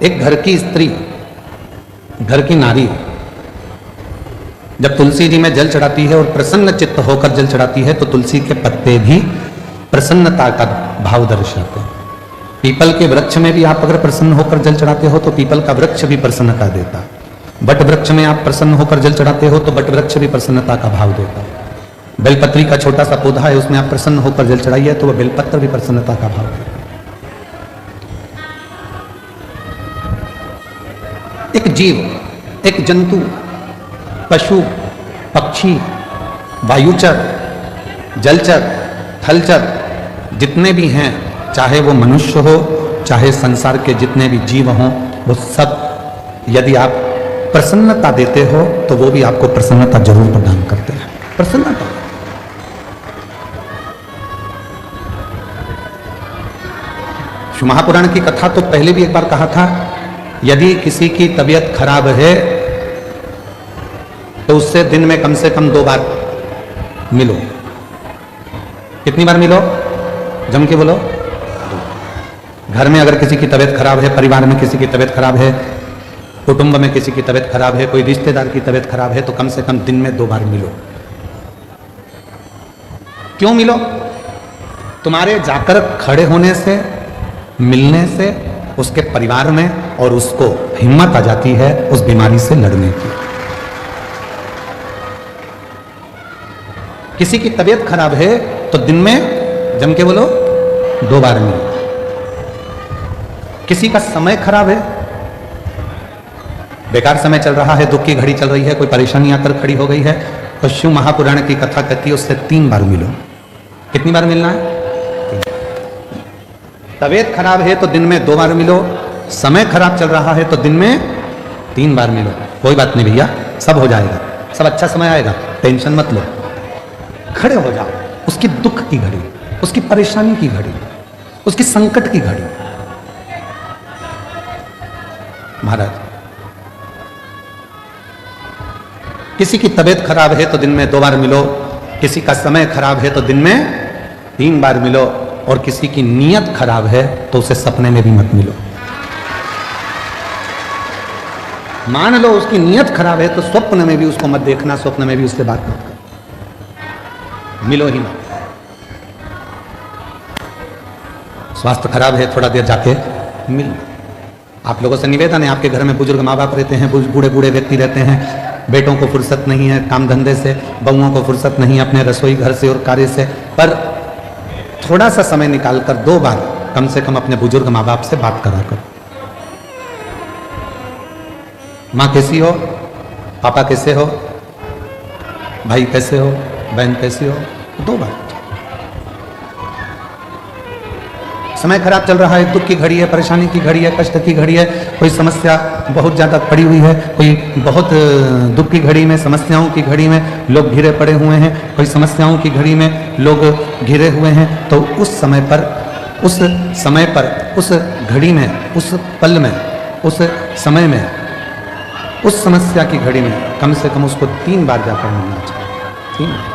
एक घर की स्त्री, घर की नारी जब तुलसी जी में जल चढ़ाती है और प्रसन्न चित्त होकर जल चढ़ाती है तो तुलसी के पत्ते भी प्रसन्नता का भाव दर्शाते हैं। पीपल के वृक्ष में भी आप अगर प्रसन्न होकर जल चढ़ाते हो तो पीपल का वृक्ष भी प्रसन्नता देता है। बट वृक्ष में आप प्रसन्न होकर जल चढ़ाते हो तो बट वृक्ष भी प्रसन्नता का भाव देता है। बेलपत्री का छोटा सा पौधा है, उसमें आप प्रसन्न होकर जल चढ़ाइए तो वह बेलपत्र भी प्रसन्नता का भाव देता है। एक जीव, एक जंतु, पशु, पक्षी, वायुचर, जलचर, थलचर जितने भी हैं, चाहे वो मनुष्य हो चाहे संसार के जितने भी जीव हों, वो सब यदि आप प्रसन्नता देते हो तो वो भी आपको प्रसन्नता जरूर प्रदान करते हैं। प्रसन्नता महापुराण की कथा तो पहले भी एक बार कहा था, यदि किसी की तबीयत खराब है तो उससे दिन में कम से कम 2 बार मिलो। कितनी बार मिलो? जम के बोलो। घर में अगर किसी की तबीयत खराब है, परिवार में किसी की तबीयत खराब है, कुटुंब में किसी की तबीयत खराब है, कोई रिश्तेदार की तबीयत खराब है, तो कम से कम दिन में 2 बार मिलो। क्यों मिलो? तुम्हारे जाकर खड़े होने से, मिलने से उसके परिवार में और उसको हिम्मत आ जाती है उस बीमारी से लड़ने की। किसी की तबीयत खराब है तो दिन में जम के बोलो 2 बार मिलो। किसी का समय खराब है, बेकार समय चल रहा है, दुख की घड़ी चल रही है, कोई परेशानी आकर खड़ी हो गई है, तो शिव महापुराण की कथा कहती है उससे 3 बार मिलो। कितनी बार मिलना है? तबीयत खराब है तो दिन में 2 बार मिलो, समय खराब चल रहा है तो दिन में 3 बार मिलो। कोई बात नहीं भैया, सब हो जाएगा, सब अच्छा समय आएगा, टेंशन मत लो। खड़े हो जाओ उसकी दुख की घड़ी, उसकी परेशानी की घड़ी, उसकी संकट की घड़ी। महाराज, किसी की तबीयत खराब है तो दिन में 2 बार मिलो, किसी का समय खराब है तो दिन में 3 बार मिलो, और किसी की नीयत खराब है तो उसे सपने में भी मत मिलो। मान लो उसकी नीयत खराब है तो स्वप्न में भी उसको मत देखना, स्वप्न में भी उससे बात मत करो, मिलो ही मत। स्वास्थ्य खराब है, थोड़ा देर जाके मिल। आप लोगों से निवेदन है, आपके घर में बुजुर्ग माँ बाप रहते हैं, बूढ़े बूढ़े व्यक्ति रहते हैं, बेटों को फुर्सत नहीं है काम धंधे से, बहुओं को फुर्सत नहीं है अपने रसोई घर से और कार्य से, पर थोड़ा सा समय निकालकर 2 बार कम से कम अपने बुजुर्ग माँ बाप से बात करा करो। माँ कैसी हो, पापा कैसे हो, भाई कैसे हो, बहन कैसी हो, 2 बार। समय खराब चल रहा है, दुख की घड़ी है, परेशानी की घड़ी है, कष्ट की घड़ी है, कोई समस्या बहुत ज़्यादा पड़ी हुई है, कोई बहुत दुख की घड़ी में, समस्याओं की घड़ी में लोग घिरे पड़े हुए हैं, कोई समस्याओं की घड़ी में लोग घिरे हुए हैं, तो उस समय पर, उस घड़ी में, उस पल में, उस समय में, उस समस्या की घड़ी में कम से कम उसको 3 बार जाकर मिलना चाहिए। 3 बार।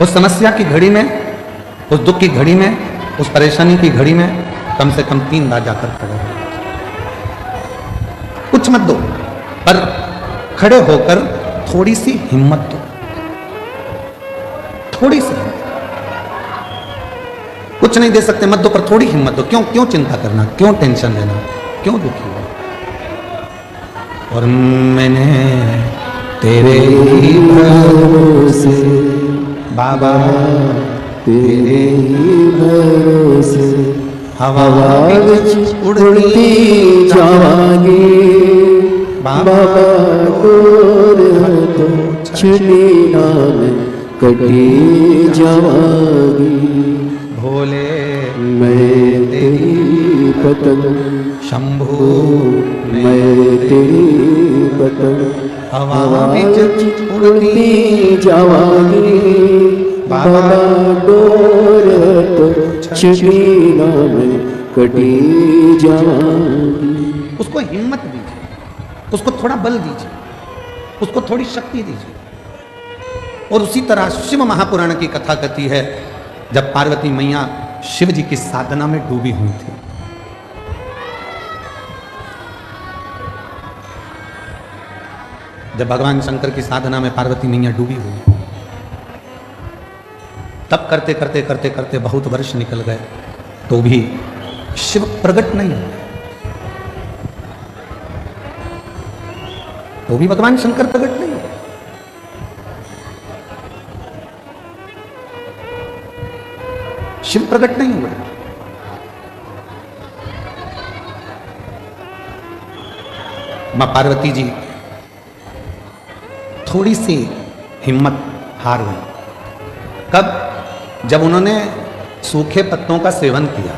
उस समस्या की घड़ी में, उस दुख की घड़ी में, उस परेशानी की घड़ी में कम से कम 3 बार जाकर खड़े हो। कुछ मत दो, पर खड़े होकर थोड़ी सी हिम्मत दो, थोड़ी सी हिम्मत। कुछ नहीं दे सकते मत दो, पर थोड़ी हिम्मत दो। क्यों चिंता करना, क्यों टेंशन लेना, क्यों दुखी हो? और मैंने तेरे ही भरोसे बाबा, तेरे ही भरोसे हवा उड़ती जावांगी बाबा, गोर तो छड़ी नाम कटी जावांगी। भोले मैं तेरी पतंग, शंभू मैं तेरी पतंग, हवा में उड़ती जावांगी बाबा, डोर तो छड़ीना में कटी जावांगी। उसको हिम्मत दीजिए, उसको थोड़ा बल दीजिए, उसको थोड़ी शक्ति दीजिए। और उसी तरह शिव महापुराण की कथा कहती है, जब पार्वती मैया शिव जी की साधना में डूबी हुई थी। जब भगवान शंकर की साधना में पार्वती मैया डूबी हुई, तब करते करते करते करते बहुत वर्ष निकल गए तो भी शिव प्रकट नहीं हुए। तो भी भगवान शंकर प्रकट नहीं हुए। शिव प्रकट नहीं हुए। मां पार्वती जी थोड़ी सी हिम्मत हार गई। कब? जब उन्होंने सूखे पत्तों का सेवन किया,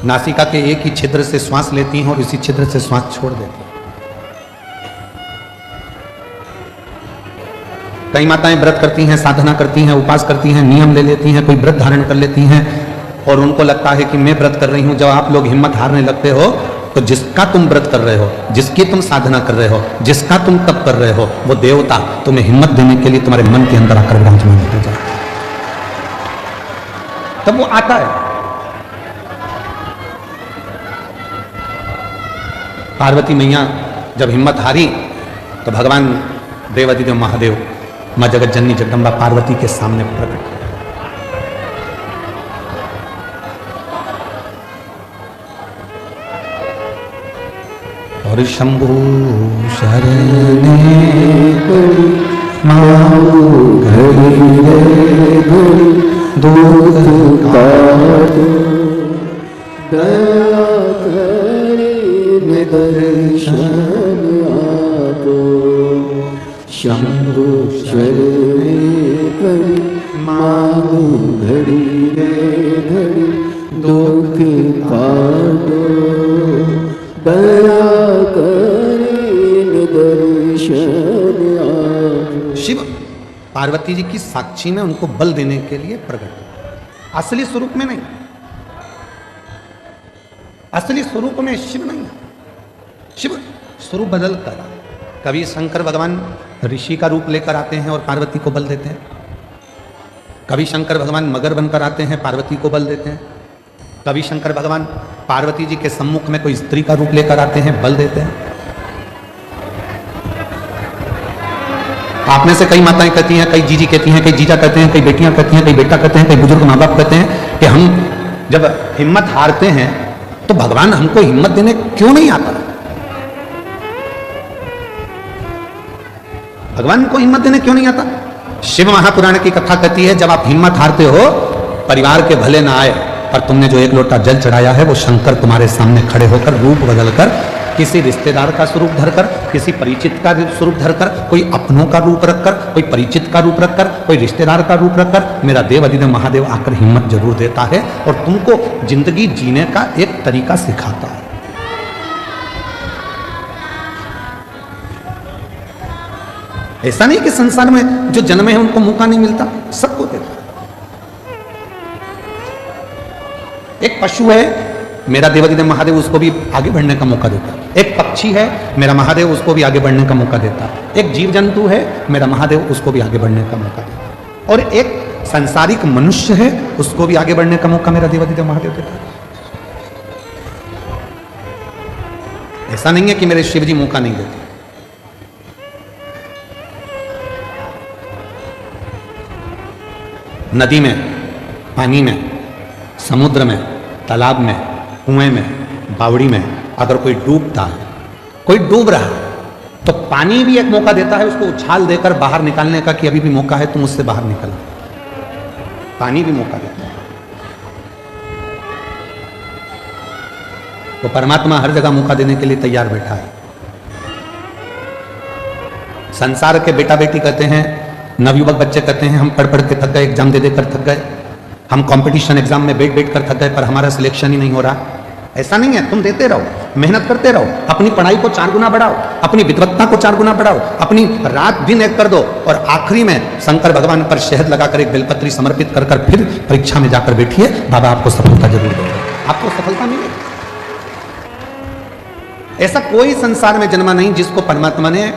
नासिका के एक ही छिद्र से श्वास लेती हैं और इसी छिद्र से श्वास छोड़ देती हैं। कई माताएं व्रत करती हैं, साधना करती हैं, उपास करती हैं, नियम ले लेती हैं, कोई व्रत धारण कर लेती हैं और उनको लगता है कि मैं व्रत कर रही हूं। जब आप लोग हिम्मत हारने लगते हो तो जिसका तुम व्रत कर रहे हो, जिसकी तुम साधना कर रहे हो, जिसका तुम तप कर रहे हो, वो देवता तुम्हें हिम्मत देने के लिए तुम्हारे मन के अंदर आकर विराजमान होते जाए, तब वो आता है। पार्वती मैया जब हिम्मत हारी तो भगवान देवादिदेव महादेव मां जगत जननी जगदम्बा पार्वती के सामने प्रकट हुए। और शंभु शरणे माऊ घड़ी रे घड़ी दूध काटो दया करे निदर्शन आपो। शंभु शरणे घड़ी माऊ घड़ी रे घड़ी दूध काटो दया शिव पार्वती जी की साक्षी में उनको बल देने के लिए प्रकट, असली स्वरूप में नहीं। असली स्वरूप में शिव नहीं, शिव स्वरूप बदल कर कभी शंकर भगवान ऋषि का रूप लेकर आते हैं और पार्वती को बल देते हैं, कभी शंकर भगवान मगर बनकर आते हैं, पार्वती को बल देते हैं, कभी शंकर भगवान पार्वती जी के सम्मुख में कोई स्त्री का रूप लेकर आते हैं, बल देते हैं। आप में से कई माताएं कहती हैं, कई जीजी कहती हैं, कई जीजा कहते हैं, कई बेटियां कहती हैं, कई बेटा कहते हैं, कई बुजुर्ग माँ बाप कहते हैं कि हम जब हिम्मत हारते हैं तो भगवान हमको हिम्मत देने क्यों नहीं आता? भगवान को हिम्मत देने क्यों नहीं आता? शिव महापुराण की कथा कहती है, जब आप हिम्मत हारते हो, परिवार के भले ना आए, पर तुमने जो एक लोटा जल चढ़ाया है वो शंकर तुम्हारे सामने खड़े होकर रूप बदलकर, किसी रिश्तेदार का स्वरूप धरकर, किसी परिचित का स्वरूप धरकर, कोई अपनों का रूप रखकर, कोई परिचित का रूप रखकर, कोई रिश्तेदार का रूप रखकर मेरा देव अधिदेव महादेव आकर हिम्मत जरूर देता है और तुमको जिंदगी जीने का एक तरीका सिखाता है। ऐसा नहीं कि संसार में जो जन्मे हैं उनको मौका नहीं मिलता, सबको देता है। एक पशु है, मेरा देवादिदेव महादेव उसको भी आगे बढ़ने का मौका देता है। एक पक्षी है, मेरा महादेव उसको भी आगे बढ़ने का मौका देता है। एक जीव जंतु है, मेरा महादेव उसको भी आगे बढ़ने का मौका देता है। और एक सांसारिक मनुष्य है, उसको भी आगे बढ़ने का मौका मेरा देवादिदेव महादेव देता है। ऐसा नहीं है कि मेरे शिव जी मौका नहीं देते। नदी में, पानी में, समुद्र में, तालाब में, कुएं में, बावड़ी में अगर कोई डूबता है, कोई डूब रहा है, तो पानी भी एक मौका देता है उसको उछाल देकर बाहर निकालने का कि अभी भी मौका है, तुम उससे बाहर निकल। पानी भी मौका देता है। तो परमात्मा हर जगह मौका देने के लिए तैयार बैठा है। संसार के बेटा बेटी कहते हैं, नवयुवक बच्चे कहते हैं, हम पढ़ पढ़ के थक गए, एग्जाम दे देकर थक गए, हम कंपटीशन एग्जाम में बैठ बैठ कर थक गए, पर हमारा सिलेक्शन ही नहीं हो रहा। ऐसा नहीं है, तुम देते रहो, मेहनत करते रहो, अपनी पढ़ाई को 4 गुना बढ़ाओ, अपनी विद्वत्ता को 4 गुना बढ़ाओ, अपनी रात दिन एक कर दो और आखिरी में शंकर भगवान पर शहद लगाकर एक बेलपत्री समर्पित कर कर फिर परीक्षा में जाकर बैठिए, बाबा आपको सफलता जरूर देगा, आपको सफलता मिलेगी। ऐसा कोई संसार में जन्मा नहीं जिसको परमात्मा ने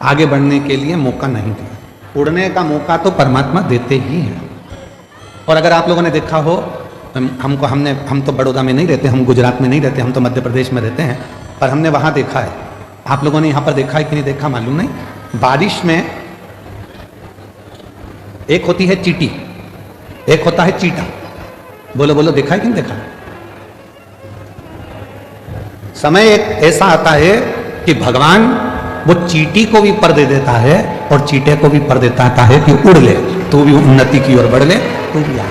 आगे बढ़ने के लिए मौका नहीं दिया। उड़ने का मौका तो परमात्मा देते ही हैं। और अगर आप लोगों ने देखा हो, हम तो बड़ौदा में नहीं रहते, हम गुजरात में नहीं रहते, हम तो मध्य प्रदेश में रहते हैं, पर हमने वहाँ देखा है। आप लोगों ने यहाँ पर देखा है कि नहीं देखा मालूम नहीं। बारिश में एक होती है चींटी, एक होता है चीटा। बोलो बोलो, देखा है कि नहीं देखा? समय एक ऐसा आता है कि भगवान वो चींटी को भी पर दे देता है और चीटे को भी पर देता है कि उड़ ले, तू भी उन्नति की ओर बढ़ ले, तू भी आ।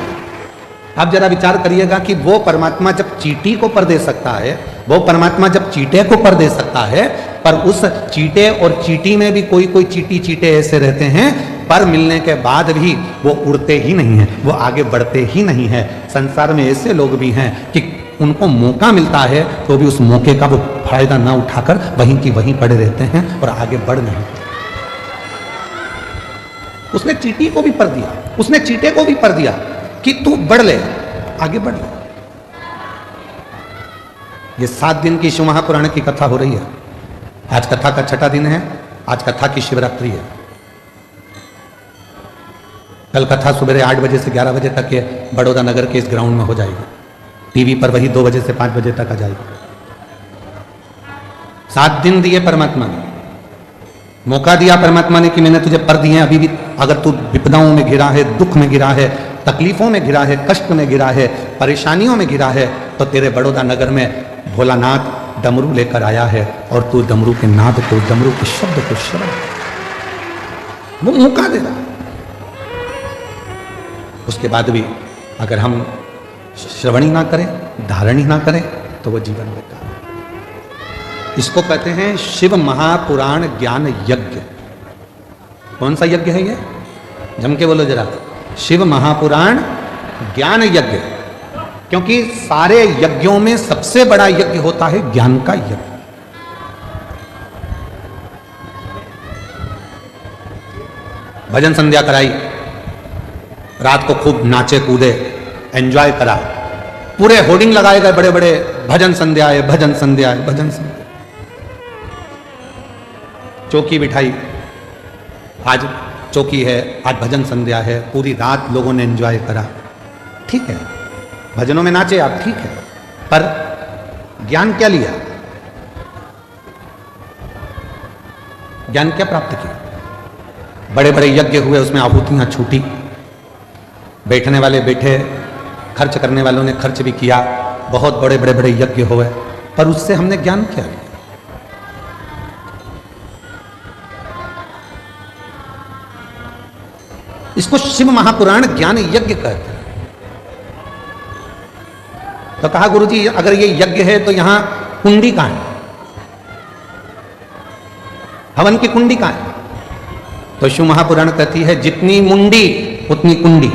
आप जरा विचार करिएगा कि वो परमात्मा जब चींटी को पर दे सकता है, वो परमात्मा जब चीटे को पर दे सकता है, पर उस चीटे और चींटी में भी कोई कोई चीटे ऐसे रहते हैं पर मिलने के बाद भी वो उड़ते ही नहीं हैं, वो आगे बढ़ते ही नहीं हैं। संसार में ऐसे लोग भी हैं कि उनको मौका मिलता है तो भी उस मौके का वो फायदा ना उठाकर वहीं की वहीं पड़े रहते हैं और आगे बढ़ नहीं। उसने चींटी को भी पर दिया, उसने चीटे को भी पर दिया कि तू बढ़ ले, आगे बढ़ ले। ये 7 दिन की शिव महापुराण की कथा हो रही है। आज कथा का 6ठा दिन है, आज कथा की शिवरात्रि है। कल कथा सुबह 8 बजे से 11 बजे तक ये बड़ौदा नगर के इस ग्राउंड में हो जाएगी। टीवी पर वही 2 बजे से 5 बजे तक आ जाएगी। 7 दिन दिए परमात्मा ने, मौका दिया परमात्मा ने कि मैंने तुझे पर दिए। अभी भी अगर तू विपदाओं में घिरा है, दुख में घिरा है, तकलीफों में घिरा है, कष्ट में घिरा है, परेशानियों में घिरा है, तो तेरे बड़ौदा नगर में भोलानाथ डमरू लेकर आया है और तू डमरू के नाद को, डमरू के शब्द को श्रवण, वो मौका दे रहा। उसके बाद भी अगर हम श्रवण ही ना करें, धारण ही ना करें, तो वो जीवन बेकार है। इसको कहते हैं शिव महापुराण ज्ञान यज्ञ। कौन सा यज्ञ है ये? जम के बोलो जरा। शिव महापुराण ज्ञान यज्ञ। क्योंकि सारे यज्ञों में सबसे बड़ा यज्ञ होता है ज्ञान का यज्ञ। भजन संध्या कराई, रात को खूब नाचे कूदे, एंजॉय करा, पूरे होर्डिंग लगाए गए बड़े बड़े, भजन संध्या है, भजन संध्या है, भजन संध्या। चौकी बिठाई, आज चौकी है, आज भजन संध्या है, पूरी रात लोगों ने एंजॉय करा। ठीक है, भजनों में नाचे आप, ठीक है, पर ज्ञान क्या लिया? ज्ञान क्या प्राप्त किया? बड़े बड़े यज्ञ हुए, उसमें आहुतियां छूटी, बैठने वाले बैठे, खर्च करने वालों ने खर्च भी किया, बहुत बड़े बड़े बड़े यज्ञ हुए, पर उससे हमने ज्ञान क्या लिया? इसको शिव महापुराण ज्ञान यज्ञ कहते हैं। तो कहा गुरुजी अगर ये यज्ञ है तो यहां कुंडी कहां है? हवन की कुंडी कहां है? तो शिव महापुराण कहती है जितनी मुंडी उतनी कुंडी।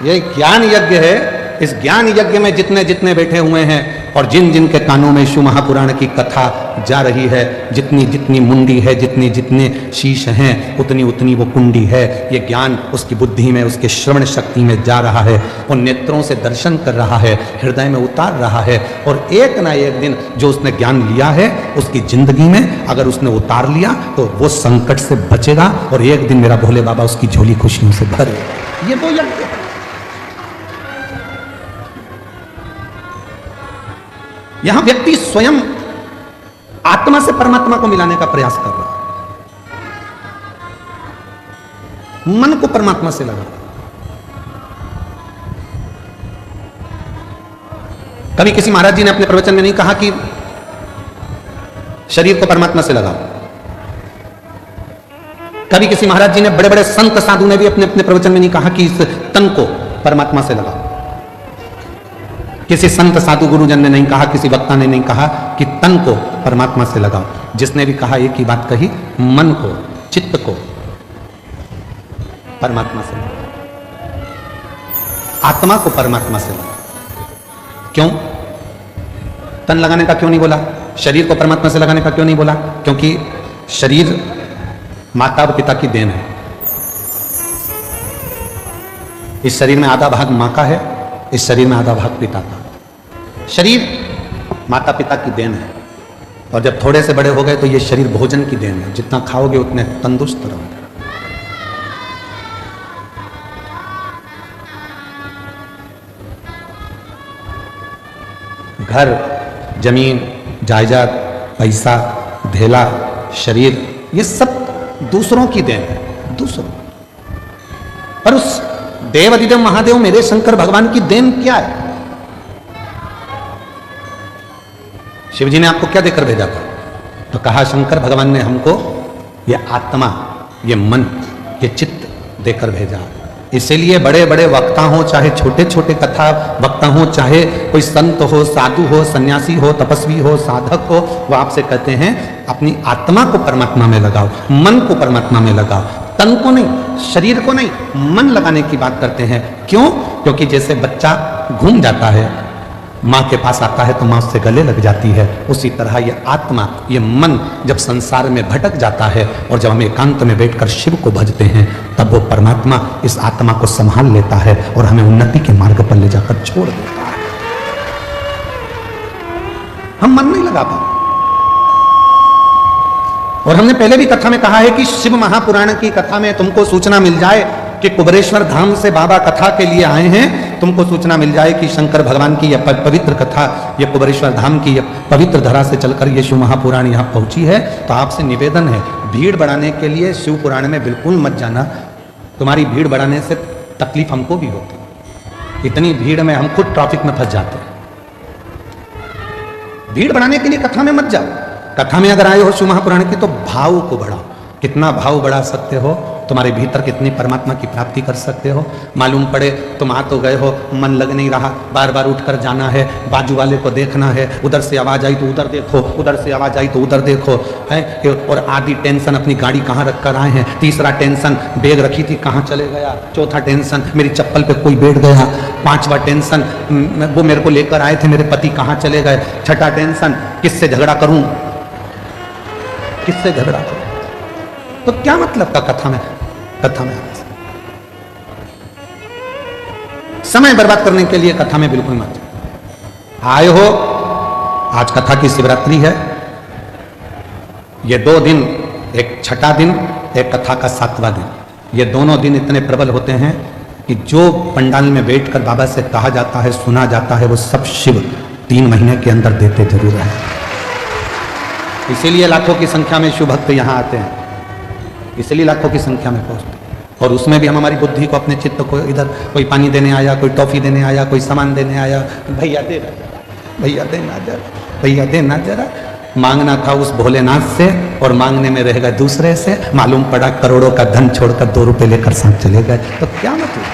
ये ज्ञान यज्ञ है। इस ज्ञान यज्ञ में जितने जितने बैठे हुए हैं और जिन जिन के कानों में शिव महापुराण की कथा जा रही है, जितनी जितनी मुंडी है, जितने जितने शीश हैं, उतनी उतनी वो कुंडी है। ये ज्ञान उसकी बुद्धि में, उसके श्रवण शक्ति में जा रहा है, वो नेत्रों से दर्शन कर रहा है, हृदय में उतार रहा है, और एक ना एक दिन जो उसने ज्ञान लिया है उसकी जिंदगी में अगर उसने उतार लिया तो वो संकट से बचेगा और एक दिन मेरा भोले बाबा उसकी झोली खुशियों से भरेगा। ये वो यज्ञ है। यहां व्यक्ति स्वयं आत्मा से परमात्मा को मिलाने का प्रयास कर रहा है, मन को परमात्मा से लगा। कभी किसी महाराज जी ने अपने प्रवचन में नहीं कहा कि शरीर को परमात्मा से लगाओ। कभी किसी महाराज जी ने, बड़े बड़े संत साधु ने भी अपने अपने प्रवचन में नहीं कहा कि इस तन को परमात्मा से लगाओ। किसी संत साधु गुरुजन ने नहीं कहा, किसी वक्ता ने नहीं कहा कि तन को परमात्मा से लगाओ। जिसने भी कहा एक ही बात कही, मन को, चित्त को परमात्मा से लगाओ, आत्मा को परमात्मा से लगाओ। क्यों? तन लगाने का क्यों नहीं बोला? शरीर को परमात्मा से लगाने का क्यों नहीं बोला? क्योंकि शरीर माता और पिता की देन है। इस शरीर में आधा भाग मां का है, इस शरीर में आधा भाग पिता का। शरीर माता पिता की देन है, और जब थोड़े से बड़े हो गए तो ये शरीर भोजन की देन है, जितना खाओगे उतने तंदुरुस्त रहोगे। घर, जमीन, जायदाद, पैसा, धेला, शरीर, ये सब दूसरों की देन है, दूसरों। पर उस देव अधिदेव महादेव मेरे शंकर भगवान की देन क्या है? शिव जी ने आपको क्या देकर भेजा था? तो कहा शंकर भगवान ने हमको ये आत्मा, ये मन, ये चित्त देकर भेजा। इसीलिए बड़े बड़े वक्ता हो, चाहे छोटे छोटे कथा वक्ता हो, चाहे कोई संत हो, साधु हो, सन्यासी हो, तपस्वी हो, साधक हो, वो आपसे कहते हैं अपनी आत्मा को परमात्मा में लगाओ, मन को परमात्मा में लगाओ, तन को नहीं, शरीर को नहीं, मन लगाने की बात करते हैं। क्यों? क्योंकि जैसे बच्चा घूम जाता है, माँ के पास आता है तो माँ उससे गले लग जाती है, उसी तरह ये आत्मा, ये मन जब संसार में भटक जाता है और जब हम एकांत में बैठकर शिव को भजते हैं, तब वो परमात्मा इस आत्मा को संभाल लेता है और हमें उन्नति के मार्ग पर ले जाकर छोड़ देता है। हम मन नहीं लगा पाते। और हमने पहले भी कथा में कहा है कि शिव महापुराण की कथा में तुमको सूचना मिल जाए कि कुबरेश्वर धाम से बाबा कथा के लिए आए हैं, तुमको सूचना मिल जाए कि शंकर भगवान की यह पवित्र कथा, यह कुबरेश्वर धाम की यह पवित्र धरा से चलकर ये शिव महापुराण यहाँ पहुंची है, तो आपसे निवेदन है, भीड़ बढ़ाने के लिए शिव पुराण में बिल्कुल मत जाना। तुम्हारी भीड़ बढ़ाने से तकलीफ हमको भी होती, इतनी भीड़ में हम खुद ट्रैफिक में फंस जाते हैं। भीड़ बढ़ाने के लिए कथा में मत जाओ। कथा में अगर आए हो शिव महापुराण की तो भाव को बढ़ाओ। कितना भाव बढ़ा सकते हो, तुम्हारे भीतर कितनी परमात्मा की प्राप्ति कर सकते हो। मालूम पड़े तुम आ तो गए हो, मन लग नहीं रहा, बार बार उठकर जाना है, बाजू वाले को देखना है, उधर से आवाज आई तो उधर देखो, उधर से आवाज आई तो उधर देखो, है। और आधी टेंशन अपनी गाड़ी कहाँ रख कर आए हैं, तीसरा टेंशन बैग रखी थी कहाँ चले गया, चौथा टेंशन मेरी चप्पल पे कोई बैठ गया, पांचवा टेंशन वो मेरे को लेकर आए थे मेरे पति कहाँ चले गए, छठा टेंशन किससे झगड़ा करूं, किससे झगड़ा करूं। तो क्या मतलब का कथा में आने से? समय बर्बाद करने के लिए कथा में बिल्कुल मत आए हो। आज कथा की शिवरात्रि है, ये 2 दिन, एक छठा दिन, एक कथा का 7वां दिन, ये दोनों दिन इतने प्रबल होते हैं कि जो पंडाल में बैठकर बाबा से कहा जाता है, सुना जाता है, वो सब शिव 3 महीने के अंदर देते जरूर है। इसीलिए लाखों की संख्या में शिव भक्त यहाँ आते हैं, इसलिए लाखों की संख्या में पहुंचते। और उसमें भी हम हमारी बुद्धि को, अपने चित्त को, इधर कोई पानी देने आया, कोई टॉफी देने आया, कोई सामान देने आया, भैया दे ना, भैया दे ना जरा, भैया दे ना जरा, मांगना था उस भोलेनाथ से और मांगने में रह गए दूसरे से। मालूम पड़ा करोड़ों का धन छोड़कर 2 रुपए लेकर साथ चले गए, तो क्या मतलब?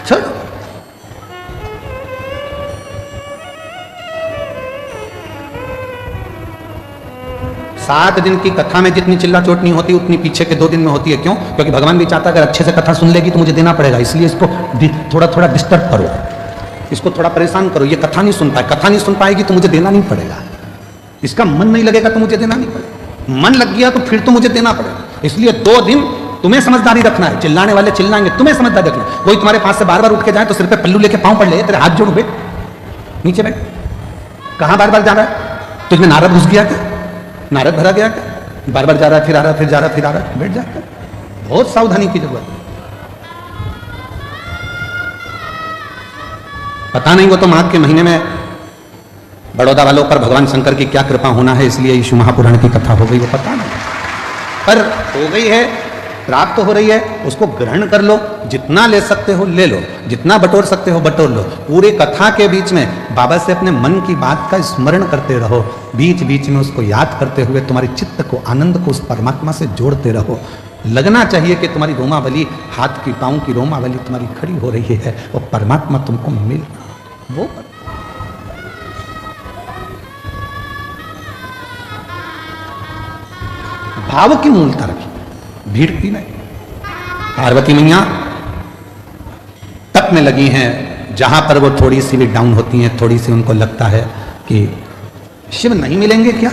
छोड़ो। 7 दिन की कथा में जितनी चिल्ला चोट नहीं होती उतनी पीछे के 2 दिन में होती है। क्यों? क्योंकि भगवान भी चाहता है अगर अच्छे से कथा सुन लेगी तो मुझे देना पड़ेगा, इसलिए इसको थोड़ा थोड़ा डिस्टर्ब करो, इसको थोड़ा परेशान करो। ये कथा नहीं सुन पाए, कथा नहीं सुन पाएगी तो मुझे देना नहीं पड़ेगा, इसका मन नहीं लगेगा तो मुझे देना नहीं पड़ेगा, मन लग गया तो फिर तो मुझे देना पड़ेगा। इसलिए 2 दिन तुम्हें समझदारी रखना है, चिल्लाने वाले चिल्लाएंगे, तुम्हें समझदारी रखना। कोई तुम्हारे पास से बार बार उठ के जाए तो सिर पे पल्लू लेके पाँव पड़ ले, तेरे हाथ जोड़, बैठ नीचे बैठ, कहाँ बार बार जा रहा है? तुझमें नारद घुस गया क्या? नारद भरा गया क्या? बार बार जा रहा है, फिर आ रहा है, फिर जा रहा है, फिर आ रहा है, बैठ जाकर। बहुत सावधानी की जरूरत है। पता नहीं वो तो माघ के महीने में बड़ौदा वालों पर भगवान शंकर की क्या कृपा होना है, इसलिए यीशु महापुराण की कथा हो गई, वो पता नहीं, पर हो गई है, प्राप्त हो रही है, उसको ग्रहण कर लो, जितना ले सकते हो ले लो, जितना बटोर सकते हो बटोर लो। पूरे कथा के बीच में बाबा से अपने मन की बात का स्मरण करते रहो, बीच बीच में उसको याद करते हुए तुम्हारे चित्त को, आनंद को उस परमात्मा से जोड़ते रहो। लगना चाहिए कि तुम्हारी रोमावली, हाथ की पाँव की रोमावली तुम्हारी खड़ी हो रही है, वो परमात्मा तुमको मिल वो भाव की मूलता रखी, भीड़ की नहीं। पार्वती मैया तप में लगी हैं, जहां पर वो थोड़ी सी भी डाउन होती हैं, थोड़ी सी उनको लगता है कि शिव नहीं मिलेंगे क्या,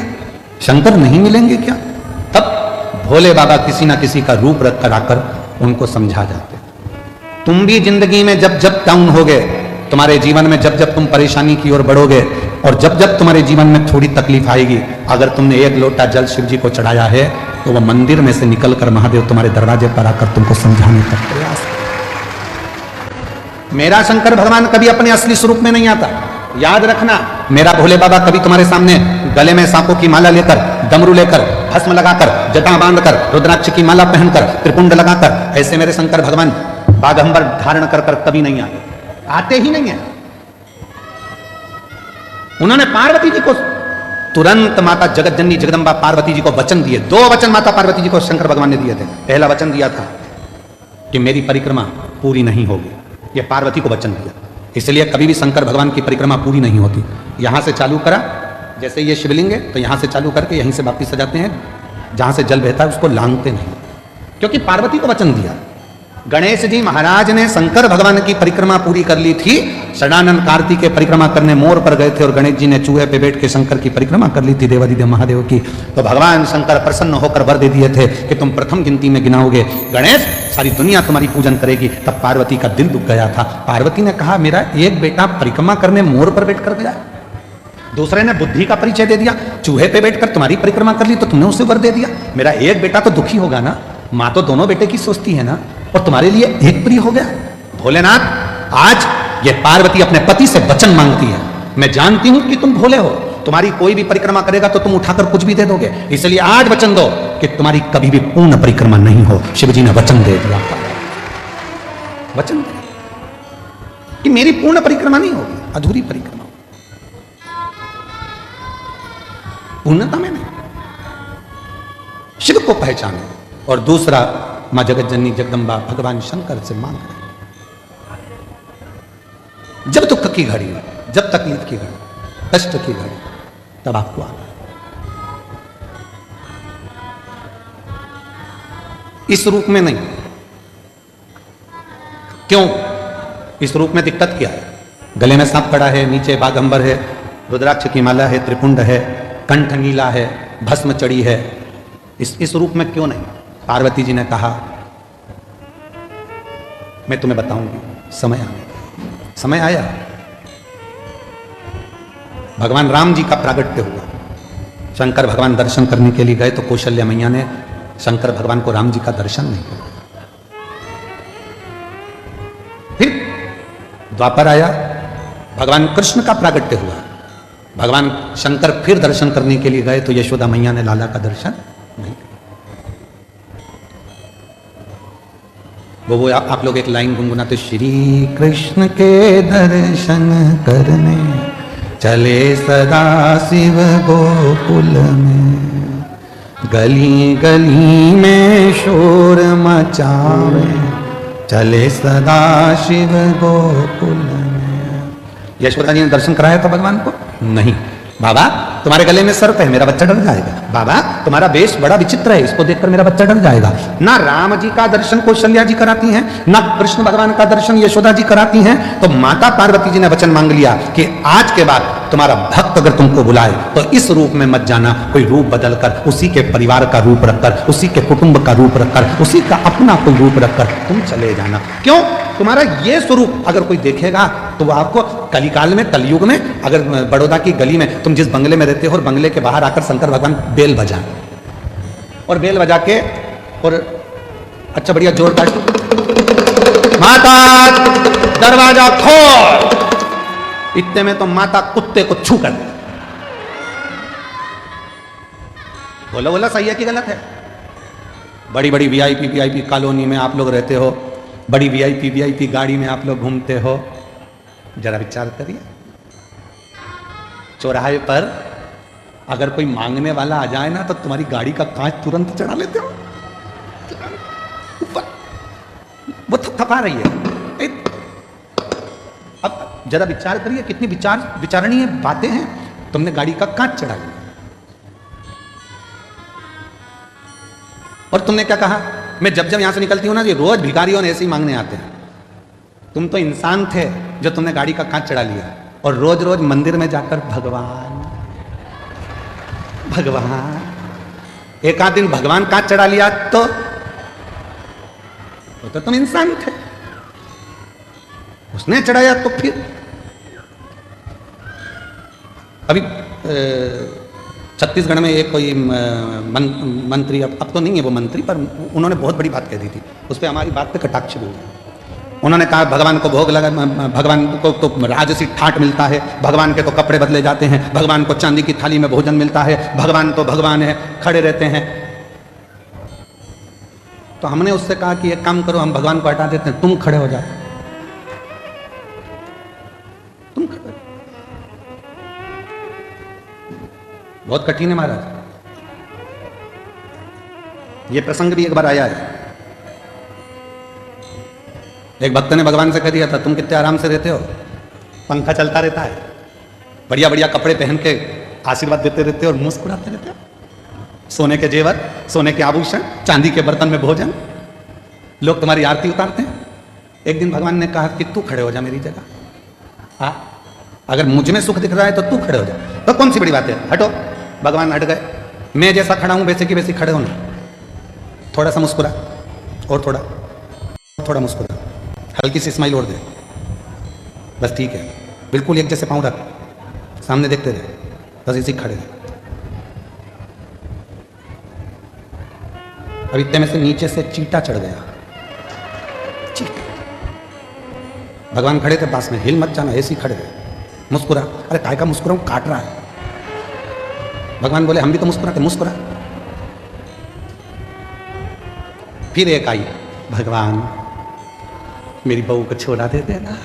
शंकर नहीं मिलेंगे क्या, तब भोले बाबा किसी ना किसी का रूप रख कर आकर उनको समझा जाते। तुम भी जिंदगी में जब जब डाउन होगे, तुम्हारे जीवन में जब जब तुम परेशानी की ओर बढ़ोगे, और जब जब तुम्हारे जीवन में थोड़ी तकलीफ आएगी, अगर तुमने एक लोटा जल शिव जी को चढ़ाया है तो वह मंदिर में से निकलकर महादेव तुम्हारे दरवाजे पर आकर तुमको समझाने का प्रयास करें। मेरा शंकर भगवान कभी अपने असली स्वरूप में नहीं आता, याद रखना। मेरा भोले बाबा कभी तुम्हारे सामने गले में सांपों की माला लेकर, डमरू लेकर, भस्म लगाकर, जटा बांधकर, रुद्राक्ष की माला पहनकर, त्रिपुंड लगाकर, ऐसे मेरे शंकर भगवान बागंबर धारण कर कर कभी नहीं आते ही नहीं है। उन्होंने पार्वती जी को तुरंत माता जगत जननी जगदम्बा पार्वती जी को वचन दिए। 2 वचन माता पार्वती जी को शंकर भगवान ने दिए थे। पहला वचन दिया था कि मेरी परिक्रमा पूरी नहीं होगी, यह पार्वती को वचन दिया। इसलिए कभी भी शंकर भगवान की परिक्रमा पूरी नहीं होती। यहां से चालू करा, जैसे ये शिवलिंग है तो यहां से चालू करके यहीं से वापिस सजाते हैं, जहां से जल बहता है उसको लांघते नहीं, क्योंकि पार्वती को वचन दिया। गणेश जी महाराज ने शंकर भगवान की परिक्रमा पूरी कर ली थी। षडानंद कार्तिक के परिक्रमा करने मोर पर गए थे और गणेश जी ने चूहे पे बैठ के शंकर की परिक्रमा कर ली थी, देवादिदेव महादेव की। तो भगवान शंकर प्रसन्न होकर वर दे दिए थे कि तुम प्रथम गिनती में गिनाओगे गणेश, सारी दुनिया तुम्हारी पूजन करेगी। तब पार्वती का दिल दुख गया था। पार्वती ने कहा मेरा एक बेटा परिक्रमा करने मोर पर बैठ कर गया, दूसरे ने बुद्धि का परिचय दे दिया, चूहे पे बैठकर तुम्हारी परिक्रमा कर ली तो तुमने उसे वर दे दिया। मेरा एक बेटा तो दुखी होगा ना, मां तो दोनों बेटे की सोचती है ना, और तुम्हारे लिए एक प्रिय हो गया। भोलेनाथ, आज ये पार्वती अपने पति से वचन मांगती है। मैं जानती हूं कि तुम भोले हो, तुम्हारी कोई भी परिक्रमा करेगा तो तुम उठाकर कुछ भी दे दोगे, इसलिए आज वचन दो कि तुम्हारी कभी भी पूर्ण परिक्रमा नहीं हो। शिवजी ने वचन दे दिया, वचन दे कि मेरी पूर्ण परिक्रमा नहीं होगी, अधूरी परिक्रमा, पूर्णता में नहीं। शिव को पहचानो। और दूसरा, मां जगत जननी जगदम्बा भगवान शंकर से मांग रहे, जब दुख की घड़ी, जब तकलीफ की घड़ी, कष्ट की घड़ी, तब आपको आना। इस रूप में नहीं। क्यों? इस रूप में दिक्कत क्या है? गले में सांप पड़ा है, नीचे बागंबर है, रुद्राक्ष की माला है, त्रिपुंड है, कंठ नीला है, भस्म चढ़ी है। इस रूप में क्यों नहीं? पार्वती जी ने कहा मैं तुम्हें बताऊंगी, समय आने, समय आया। भगवान राम जी का प्रागट्य हुआ। शंकर भगवान दर्शन करने के लिए गए तो कौशल्या मैया ने शंकर भगवान को राम जी का दर्शन नहीं किया। फिर द्वापर आया, भगवान कृष्ण का प्रागट्य हुआ। भगवान शंकर फिर दर्शन करने के लिए गए तो यशोदा मैया ने लाला का दर्शन नहीं किया। वो आप लोग एक लाइन गुनगुनाते, श्री कृष्ण के दर्शन करने चले सदा शिव गोकुल में, गली गली में शोर मचावे चले सदा शिव गोकुल में। यशोदा जी ने दर्शन कराया था भगवान को? नहीं। बाबा तुम्हारे गले में सर्प है, मेरा बच्चा डर जाएगा। बाबा तुम्हारा वेश बड़ा विचित्र है, इसको देखकर मेरा बच्चा डर जाएगा। ना राम जी का दर्शन कौशल्या जी कराती हैं, ना कृष्ण भगवान का दर्शन यशोदा जी कराती हैं। तो माता पार्वती जी ने वचन मांग लिया कि आज के बाद तुम्हारा भक्त अगर तुमको बुलाए तो इस रूप में मत जाना, कोई रूप बदलकर, उसी के परिवार का रूप रखकर, उसी के कुटुंब का रूप रखकर, उसी का अपना कोई रूप रखकर तुम चले जाना। क्यों? तुम्हारा ये स्वरूप अगर कोई देखेगा तो वो आपको कलिकाल में, कलयुग में, अगर बड़ौदा की गली में तुम जिस बंगले में रहते हो और बंगले के बाहर आकर शंकर भगवान बेल बजा, और बेल बजा के और अच्छा बढ़िया जोरदार, माता दरवाजा खोल, इतने में तो माता कुत्ते को छू कर दे। बोलो बोलो, सही है कि गलत है? बड़ी बड़ी वीआईपी कॉलोनी में आप लोग रहते हो, बड़ी वीआईपी गाड़ी में आप लोग घूमते हो, जरा विचार करिए। चौराहे पर अगर कोई मांगने वाला आ जाए ना तो तुम्हारी गाड़ी का कांच तुरंत चढ़ा लेते हो, ऊपर वो थपथपा रही है। अब जरा विचार करिए, कितनी विचारणीय बातें हैं। तुमने गाड़ी का कांच चढ़ा लिया और तुमने क्या कहा, मैं जब जब यहां से निकलती हूं ना, ये रोज भिखारियों ने ऐसे ही मांगने आते हैं। तुम तो इंसान थे जो तुमने गाड़ी का कांच चढ़ा लिया और रोज रोज मंदिर में जाकर भगवान भगवान, एक आध दिन भगवान कांच चढ़ा लिया तो तुम इंसान थे। उसने चढ़ाया तो फिर अभी छत्तीसगढ़ में एक कोई मंत्री, अब तो नहीं है वो मंत्री, पर उन्होंने बहुत बड़ी बात कह दी थी, उस पर हमारी बात पे कटाक्ष भी हुआ। उन्होंने कहा भगवान को भोग लगा, भगवान को तो राजसी ठाट मिलता है, भगवान के तो कपड़े बदले जाते हैं, भगवान को चांदी की थाली में भोजन मिलता है, भगवान तो भगवान है, खड़े रहते हैं। तो हमने उससे कहा कि एक काम करो, हम भगवान को हटा देते हैं, तुम खड़े हो जाओ, तुम खड़े। बहुत कठिन है महाराज। ये प्रसंग भी एक बार आया है। एक भक्त ने भगवान से कह दिया था, तुम कितने आराम से रहते हो, पंखा चलता रहता है, बढ़िया बढ़िया कपड़े पहन के आशीर्वाद देते रहते हो और मुस्कुराते रहते हो, सोने के जेवर, सोने के आभूषण, चांदी के बर्तन में भोजन, लोग तुम्हारी आरती उतारते हैं। एक दिन भगवान ने कहा कि तू खड़े हो जा मेरी जगह, अगर मुझ में सुख दिख रहा है तो तू खड़े हो जा। तो कौन सी बड़ी बात है, हटो। भगवान हट गए। मैं जैसा खड़ा हूं वैसे की वैसी खड़े होना, थोड़ा सा मुस्कुरा, और थोड़ा मुस्कुरा, हल्की सी स्माइल और दे, बस ठीक है, बिल्कुल एक जैसे पांव रख, सामने देखते रहे, बस इसी खड़े रहे। अब इतने में से नीचे से चींटा चढ़ गया, चींटा। भगवान खड़े थे पास में, हिल मत जाना, ऐसे ही खड़े रहे, मुस्कुरा। अरे काय का मुस्कुराऊं, काट रहा है। भगवान बोले हम भी तो मुस्कुराते, मुस्कुरा। फिर एक आई, भगवान मेरी बहू को छोड़ा दे देना।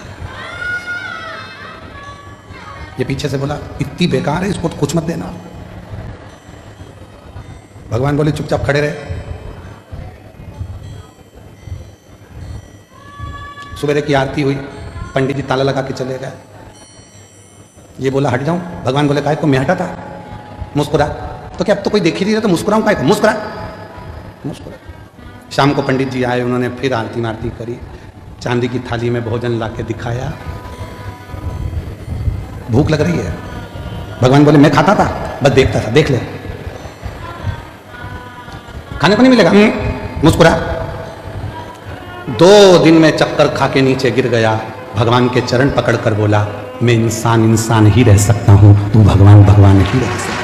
ये पीछे से बोला इतनी बेकार है, इसको तो कुछ मत देना। भगवान बोले चुपचाप खड़े रहे। सुबह की आरती हुई, पंडित जी ताला लगा के चले गए। ये बोला हट जाऊं, भगवान बोले काहे को, मैं हटा था, मुस्कुरा। तो क्या अब तो कोई देख ही नहीं रहा, तो मुस्कुराऊं काहे को, मुस्कुरा, मुस्कुरा। शाम को पंडित जी आए, उन्होंने फिर आरती मारती करी, चांदी की थाली में भोजन लाके दिखाया। भूख लग रही है, भगवान बोले मैं खाता था, बस देखता था, देख ले, खाने को नहीं मिलेगा, मुस्कुरा। 2 दिन में चक्कर खा के नीचे गिर गया। भगवान के चरण पकड़कर बोला मैं इंसान ही रह सकता हूं, तू भगवान ही रह सकता।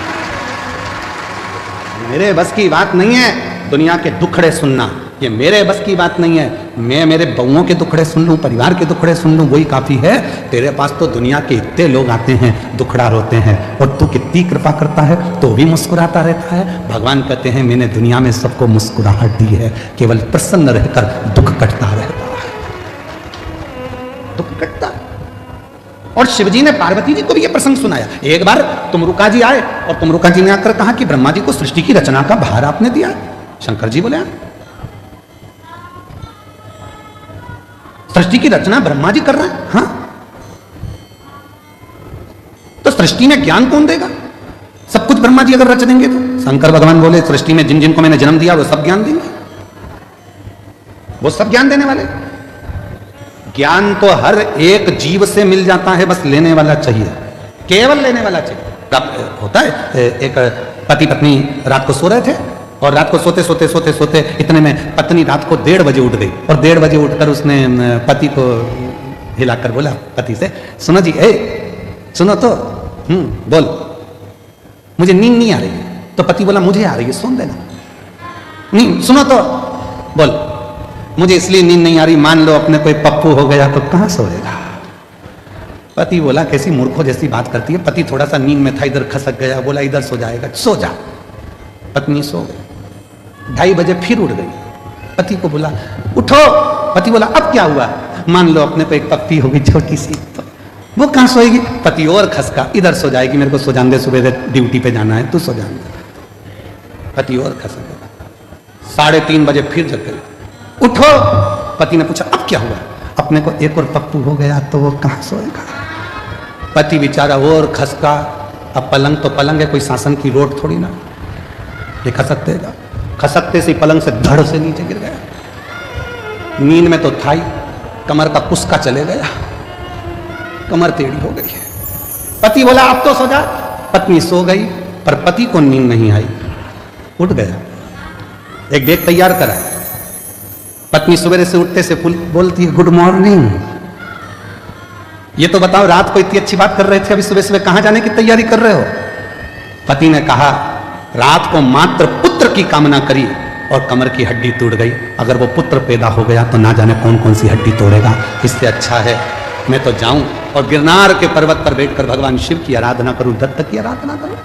मेरे बस की बात नहीं है दुनिया के दुखड़े सुनना, ये मेरे बस की बात नहीं है। मैं मेरे बउओं के दुखड़े सुन लूं, परिवार के दुखड़े सुन लूं, वही काफी है। तेरे पास तो दुनिया के इतने लोग आते हैं, दुखड़ा रोते हैं, और तू कितनी कृपा करता है तो भी मुस्कुराता रहता है। भगवान कहते हैं मैंने दुनिया में सबको मुस्कुराहट दी है, केवल प्रसन्न रहकर दुख कटता रहता है, दुख कटता। और शिवजी ने पार्वती जी को भी यह प्रसंग सुनाया। एक बार तुमरुका जी आए और तुमरुका जी ने आकर कहा कि ब्रह्मा जी को सृष्टि की रचना का भार आपने दिया। शंकर जी बोले सृष्टि की रचना ब्रह्मा जी कर रहे हैं, हाँ, तो सृष्टि में ज्ञान कौन देगा? सब कुछ ब्रह्मा जी अगर रच देंगे तो। शंकर भगवान बोले सृष्टि में जिन जिनको मैंने जन्म दिया वो सब ज्ञान देंगे, वो सब ज्ञान देने वाले। ज्ञान तो हर एक जीव से मिल जाता है, बस लेने वाला चाहिए, केवल लेने वाला चाहिए। होता है एक पति पत्नी रात को सो रहे थे और रात को सोते सोते सोते सोते इतने में पत्नी रात को 1:30 बजे उठ गई और 1:30 बजे उठकर उसने पति को हिलाकर बोला पति से, सुनो जी, सुनो तो, बोल, मुझे नींद नहीं आ रही है। तो पति बोला मुझे आ रही है, सुन देना। नहीं, सुनो तो, बोल, मुझे इसलिए नींद नहीं आ रही, मान लो अपने कोई पप्पू हो गया तो कहां सोएगा। पति बोला कैसी मूर्खों जैसी बात करती है। पति थोड़ा सा नींद में था, इधर खसक गया, बोला इधर सो जाएगा, सो जा। पत्नी सो गई। 2:30 बजे फिर उठ गई, पति को बोला उठो। पति बोला अब क्या हुआ? मान लो अपने को एक पप्पी होगी छोटी सी, तो वो कहां सोएगी? पति और खसका, इधर सो जाएगी, मेरे को सो जान दे, सुबह ड्यूटी पे जाना है, तू सो जान दे। पति और खसक गया। 3:30 बजे फिर जग गई, उठो। पति ने पूछा अब क्या हुआ? अपने को एक और पप्पू हो गया तो वो कहां सोएगा? पति बेचारा और खसका। अब पलंग तो पलंग है, कोई शासन की रोड थोड़ी ना, ये खसक देगा। खसकते से पलंग से धड़ से नीचे गिर गया। नींद में तो था ही, कमर का कुस्का चले गया, कमर टेढ़ी हो गई है। पति बोला अब तो सो जा। पत्नी सो गई, पर पति को नींद नहीं आई, उठ गया। एक बैग तैयार करा। पत्नी सवेरे से उठते से बोलती है गुड मॉर्निंग। ये तो बताओ, रात को इतनी अच्छी बात कर रहे थे, अभी सुबह सुबह कहां जाने की तैयारी कर रहे हो? पति ने कहा, रात को मात्र पुत्र की कामना करी और कमर की हड्डी टूट गई। अगर वो पुत्र पैदा हो गया तो ना जाने कौन कौन सी हड्डी तोड़ेगा। इससे अच्छा है मैं तो जाऊं और गिरनार के पर्वत पर बैठकर भगवान शिव की आराधना करूं, दत्त की आराधना करूं।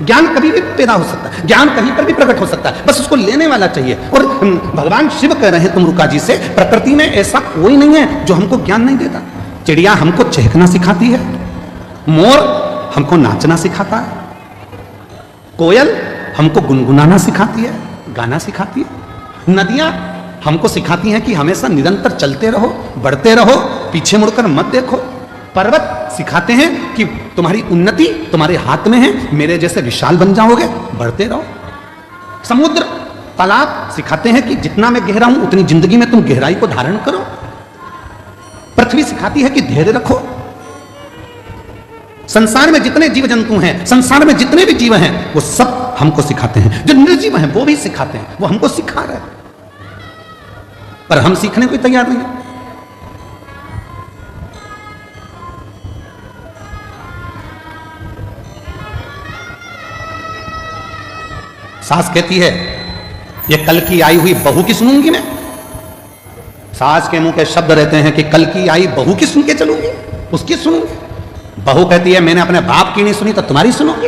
ज्ञान कभी भी पैदा हो सकता है, ज्ञान कहीं पर भी प्रकट हो सकता है, बस उसको लेने वाला चाहिए। और भगवान शिव कह रहे हैं तुम रुका जी से, प्रकृति में ऐसा कोई नहीं है जो हमको ज्ञान नहीं देता। चिड़िया हमको चहकना सिखाती है, मोर हमको नाचना सिखाता है, कोयल हमको गुनगुनाना सिखाती है, गाना सिखाती है, नदियां हमको सिखाती हैं कि हमेशा निरंतर चलते रहो, बढ़ते रहो, पीछे मुड़कर मत देखो। पर्वत सिखाते हैं कि तुम्हारी उन्नति तुम्हारे हाथ में है, मेरे जैसे विशाल बन जाओगे, बढ़ते रहो। समुद्र तालाब सिखाते हैं कि जितना मैं गहरा हूं उतनी जिंदगी में तुम गहराई को धारण करो। पृथ्वी सिखाती है कि धैर्य रखो। संसार में जितने जीव जंतु हैं, संसार में जितने भी जीव हैं, वो सब हमको सिखाते हैं। जो निर्जीव हैं वो भी सिखाते हैं, वो हमको सिखा रहे हैं, पर हम सीखने को तैयार नहीं। सास कहती है, ये कल की आई हुई बहू की सुनूंगी मैं। सास के मुंह के शब्द रहते हैं कि कल की आई बहू की सुन के चलूंगी, उसकी सुनूंगी। बहू कहती है, मैंने अपने बाप की नहीं सुनी तो तुम्हारी सुनूंगी।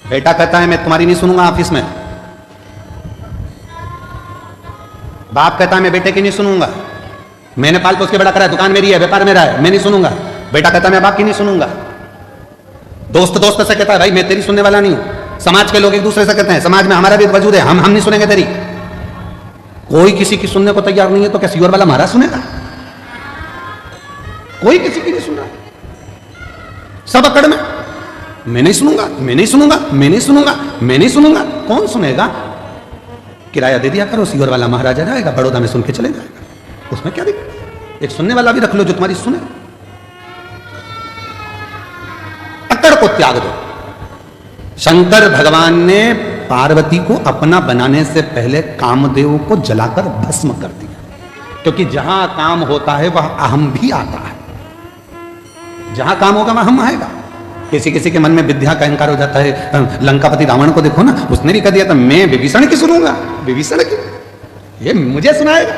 बेटा कहता है, मैं तुम्हारी नहीं सुनूंगा ऑफिस में। बाप कहता है, मैं बेटे की नहीं सुनूंगा, मैंने पाल पोस के बड़ा करा है, दुकान मेरी है, व्यापार मेरा है, मैं नहीं सुनूंगा। बेटा कहता है, मैं बाप की नहीं सुनूंगा। दोस्त दोस्त से कहता है, भाई मैं तेरी सुनने वाला नहीं हूं। समाज के लोग एक दूसरे से कहते हैं, समाज में हमारा भी वजूद है, हम नहीं सुनेंगे तेरी। कोई किसी की सुनने को तैयार नहीं है, तो क्या सियोर वाला हमारा सुनेगा? कोई किसी की नहीं सुन रहा, सब अकड़ में, मैं नहीं सुनूंगा, मैं नहीं सुनूंगा, मैं नहीं सुनूंगा, मैं नहीं सुनूंगा। कौन सुनेगा? किराया दे दिया करो, सियोर वाला महाराजा जाएगा, बड़ौदा में सुन के चले जाएगा, उसमें क्या दिक्कत? एक सुनने वाला भी रख लो जो तुम्हारी सुने। अकड़ को त्याग दो। शंकर भगवान ने पार्वती को अपना बनाने से पहले कामदेव को जलाकर भस्म कर दिया, क्योंकि जहां काम होता है वह अहम भी आता है। जहां काम होगा वहां हम आएगा। किसी किसी के मन में विद्या का अहंकार हो जाता है। लंकापति रावण को देखो ना, उसने भी कह दिया था, मैं विभीषण की सुनूंगा, विभीषण की, ये मुझे सुनाएगा।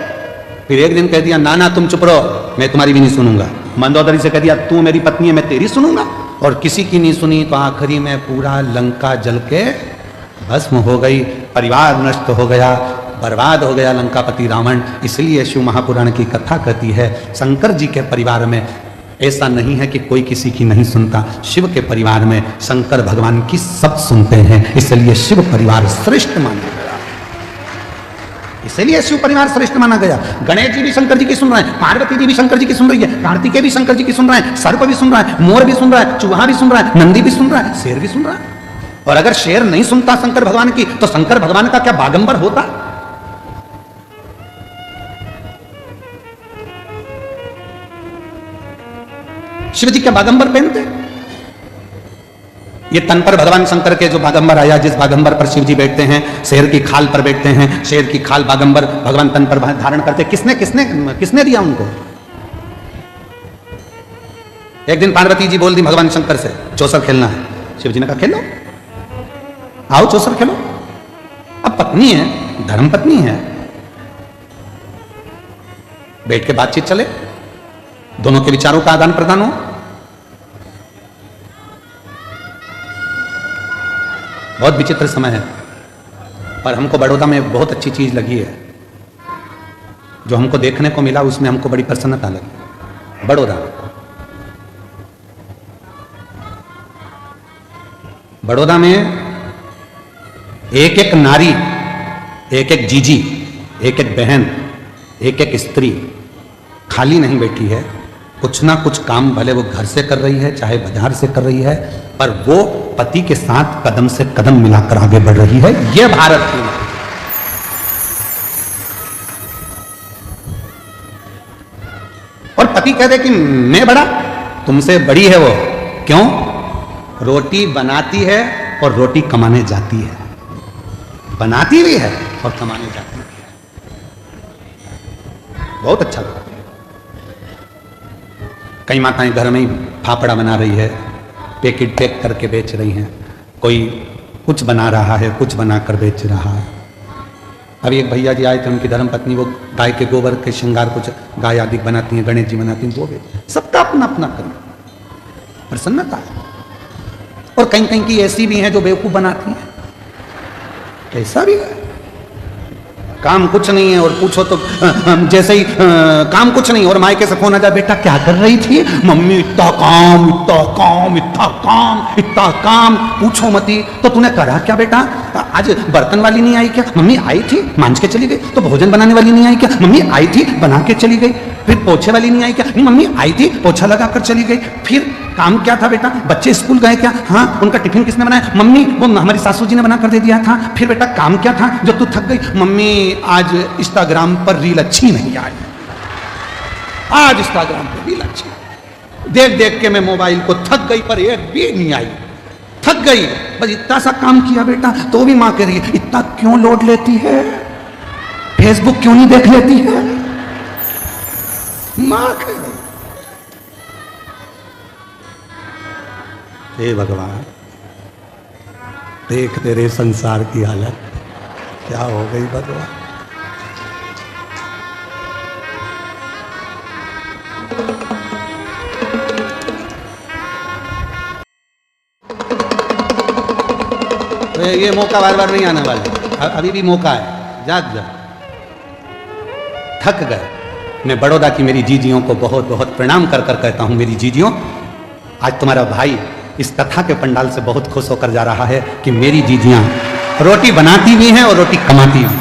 फिर एक दिन कह दिया, ना ना तुम चुप रहो, मैं तुम्हारी भी नहीं सुनूंगा। मंदोदरी से कह दिया, तू मेरी पत्नी है, मैं तेरी सुनूंगा। और किसी की नहीं सुनी, तो आखिरी में पूरा लंका जल के भस्म हो गई, परिवार नष्ट हो गया, बर्बाद हो गया लंकापति रावण। इसलिए शिव महापुराण की कथा कहती है, शंकर जी के परिवार में ऐसा नहीं है कि कोई किसी की नहीं सुनता। शिव के परिवार में शंकर भगवान की सब सुनते हैं, इसलिए शिव परिवार श्रेष्ठ माना गया। इसलिए शिव परिवार श्रेष्ठ माना गया। गणेश जी भी शंकर जी की सुन रहे हैं, पार्वती जी भी शंकर जी की सुन रही है, कार्तिकेय भी शंकर जी की सुन रहे हैं, सर्प भी सुन रहा है, मोर भी सुन रहा है, चूहा भी सुन रहा है, नंदी भी सुन रहा है, शेर भी सुन रहा है। और अगर शेर नहीं सुनता शंकर भगवान की, तो शंकर भगवान का क्या बागंबर होता? शिव जी क्या बागंबर पहनते? ये तन पर भगवान शंकर के जो बागंबर आया, जिस बागंबर पर शिव जी बैठते हैं, शेर की खाल पर बैठते हैं, शेर की खाल बागंबर भगवान तन पर धारण करते। किसने किसने किसने दिया उनको? एक दिन पार्वती जी बोल दी भगवान शंकर से, चौसर खेलना है। शिव जी ने कहा, खेलो, आओ चौसर खेलो। अब पत्नी है, धर्म पत्नी है, बैठ के बातचीत चले, दोनों के विचारों का आदान प्रदान हो। बहुत विचित्र समय है, पर हमको बड़ौदा में बहुत अच्छी चीज लगी है, जो हमको देखने को मिला, उसमें हमको बड़ी प्रसन्नता लगी। बड़ौदा में एक एक नारी, एक एक जीजी, एक एक बहन, एक एक स्त्री खाली नहीं बैठी है। कुछ ना कुछ काम भले वो घर से कर रही है, चाहे बाजार से कर रही है, पर वो पति के साथ कदम से कदम मिलाकर आगे बढ़ रही है। ये भारत की। और पति कह दे कि मैं बड़ा, तुमसे बड़ी है वो। क्यों? रोटी बनाती है और रोटी कमाने जाती है, बनाती भी है और कमाने जाती है। बहुत अच्छा लगा। कई माताएं घर में ही फाफड़ा बना रही है, पैकेट पैक करके बेच रही हैं, कोई कुछ बना रहा है, कुछ बनाकर बेच रहा है। अभी एक भैया जी आए थे, उनकी धर्मपत्नी वो गाय के गोबर के श्रृंगार कुछ गाय आदि बनाती हैं, गणेश जी बनाती हैं, वो बेच। सबका अपना अपना कर्म, प्रसन्नता है। और कहीं कहीं की ऐसी भी हैं जो बेवकूफ बनाती हैं, ऐसा भी है। काम कुछ नहीं है और पूछो तो जैसे ही काम कुछ नहीं और मायके से फोन आ जाए, बेटा क्या कर रही थी? मम्मी इतना काम इतना काम इतना काम इतना काम, पूछो मती। तो तूने करा क्या बेटा? आज बर्तन वाली नहीं आई क्या? मम्मी आई थी, मांझ के चली गई। तो भोजन बनाने वाली नहीं आई क्या? मम्मी आई थी, बना के चली गई। फिर पोछे वाली नहीं आई क्या? नहीं मम्मी आई थी, पोछा लगा कर चली गई। फिर काम क्या था बेटा? बच्चे स्कूल गए क्या? हाँ। उनका टिफिन किसने बनाया? मम्मी, वो हमारी सासू जी ने बना कर दे दिया था। फिर बेटा काम क्या था जो तू थक गई? मम्मी आज इंस्टाग्राम पर रील अच्छी नहीं आई, आज इंस्टाग्राम पर रील अच्छी देख देख के मैं मोबाइल को थक गई, पर एक भी नहीं आई, थक गई। बस इतना सा काम किया बेटा, तो भी मां कह रही है इतना क्यों लोड लेती है, फेसबुक क्यों नहीं देख लेती है? मां कह रही, हे भगवान देख तेरे संसार की हालत क्या हो गई भगवान। तो ये मौका बार बार नहीं आने वाला, अभी भी मौका है, जाग जा। थक गए। मैं बड़ौदा की मेरी जीजियों को बहुत बहुत प्रणाम कर कर कहता हूं, मेरी जीजियों आज तुम्हारा भाई इस कथा के पंडाल से बहुत खुश होकर जा रहा है कि मेरी जीजियां रोटी बनाती भी हैं और रोटी कमाती भी।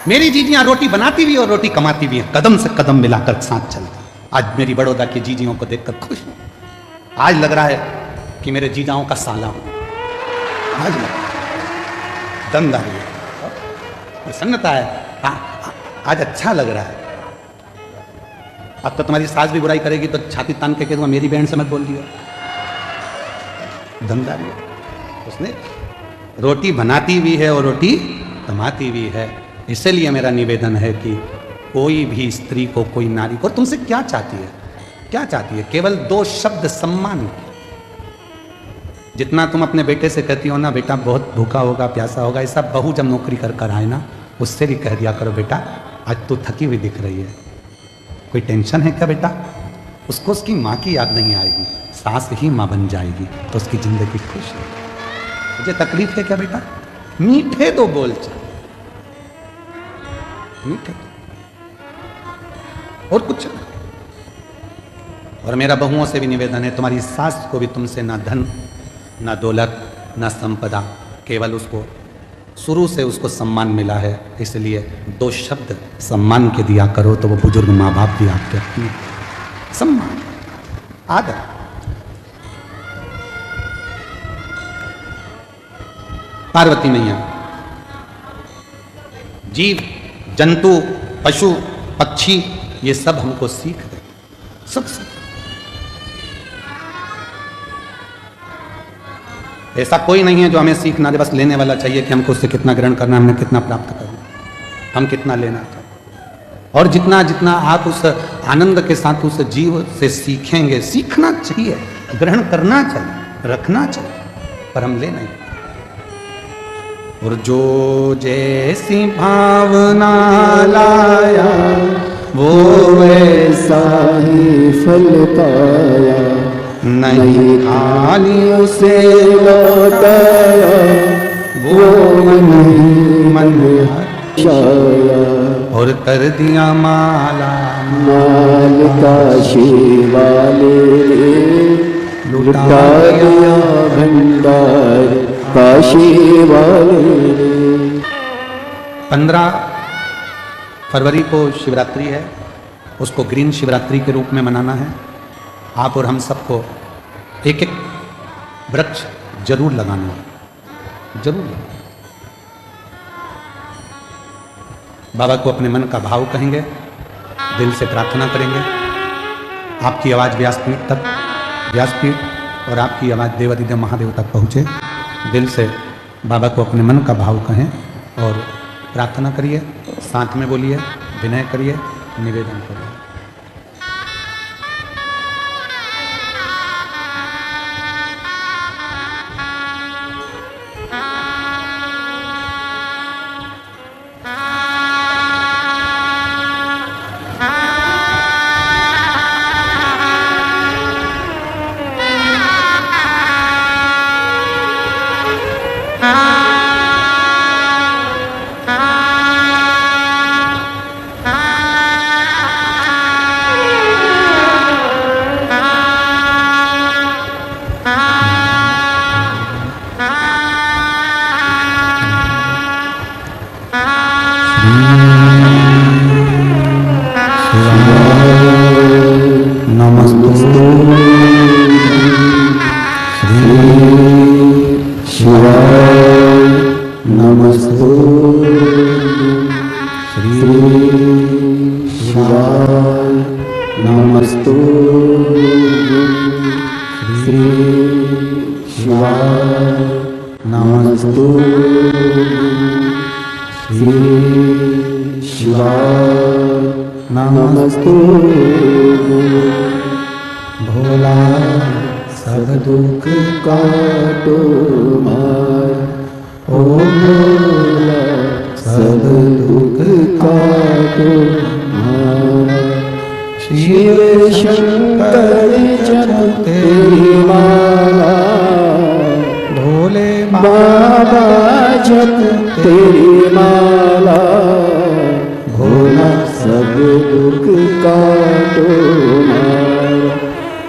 मेरी जीजियां रोटी बनाती भी और रोटी कमाती भी हैं, कदम से कदम मिलाकर साथ चलती। आज मेरी बड़ौदा की जीजियों को देखकर खुश हूं। आज लग रहा है कि मेरे जीजाओं का साला हूं। आज दमदारी है, प्रसन्नता है, आज अच्छा लग रहा है। अब तो तुम्हारी सास भी बुराई करेगी तो छाती तान के कहूँगा मेरी बहन से मत बोल दियो। दमदारी है। उसने रोटी बनाती भी है और रोटी कमाती भी है। इसलिए मेरा निवेदन है कि कोई भी स्त्री को, कोई नारी को तुमसे क्या चाहती है, क्या चाहती है? केवल 2 शब्द, सम्मान। जितना तुम अपने बेटे से कहती हो ना बेटा बहुत भूखा होगा, प्यासा होगा, ऐसा बहू जब नौकरी कर कर आए ना उससे भी कह दिया करो बेटा आज तू थकी हुई दिख रही है, कोई टेंशन है क्या बेटा? उसको उसकी माँ की याद नहीं आएगी, सास ही माँ बन जाएगी तो उसकी जिंदगी खुश है। मुझे तकलीफ है क्या बेटा? मीठे दो बोल चाहिए, मीठे दो, और कुछ नहीं। और मेरा बहुओं से भी निवेदन है, तुम्हारी सास को भी तुमसे ना धन ना दौलत ना संपदा, केवल उसको शुरू से उसको सम्मान मिला है, इसलिए 2 शब्द सम्मान के दिया करो तो वो बुजुर्ग माँ बाप भी आपके अपने सम्मान आदर। पार्वती मैया जीव जंतु पशु पक्षी ये सब हमको सीख दे, सब सीख। ऐसा कोई नहीं है जो हमें सीख ना दे, बस लेने वाला चाहिए कि हमको उससे कितना ग्रहण करना, हमने कितना प्राप्त करना, हम कितना लेना चाहिए। और जितना जितना आप उस आनंद के साथ उस जीव से सीखेंगे, सीखना चाहिए, ग्रहण करना चाहिए, रखना चाहिए, पर हम ले नहीं। और जो जैसी भावना लाया वो वैसा ही फल पाया, नहीं खाली उसे लौटाया वो मन ही मन हर्षाया, और कर दिया माला माल काशी वाले लुटा दिया भंडार काशी वाले। 15 फरवरी को शिवरात्रि है, उसको ग्रीन शिवरात्रि के रूप में मनाना है। आप और हम सबको एक एक वृक्ष जरूर लगाना है, जरूर। बाबा को अपने मन का भाव कहेंगे, दिल से प्रार्थना करेंगे। आपकी आवाज़ व्यासपीठ तक, व्यासपीठ और आपकी आवाज़ देवादिदेव महादेव तक पहुँचे। दिल से बाबा को अपने मन का भाव कहें और प्रार्थना करिए, साथ में बोलिए। विनय करिए, निवेदन करिए। नमस्तु श्री शिवाय, नमस्तु श्री शिवाय, नमस्तु श्री शिवाय, नमस्तु श्री शिवाय, नमस्तु। भोला सब दुख काटो मार, ओ भोला सब दुख काटो मार। शिव शंकर जप तेरी माला, भोले बाबा जप तेरी माला। भोला सब दुख काटो मार,